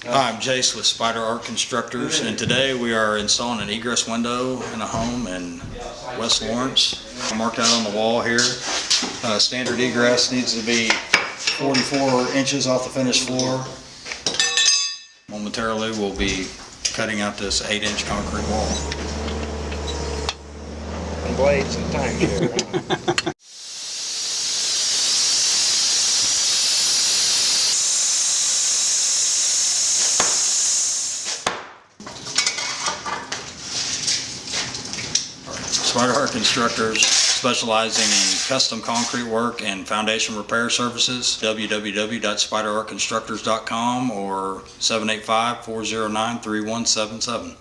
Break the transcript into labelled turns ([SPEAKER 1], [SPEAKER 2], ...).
[SPEAKER 1] Hi, I'm Jace with Spider Art Constructors, and today we are installing an egress window in a home in West Lawrence. I marked out on the wall here. Standard egress needs to be 44 inches off the finished floor. Momentarily we'll be cutting out this 8-inch concrete wall.
[SPEAKER 2] Blades and timeshare.
[SPEAKER 1] Spider Art Constructors, specializing in custom concrete work and foundation repair services. www.spiderartconstructors.com or 785-409-3177.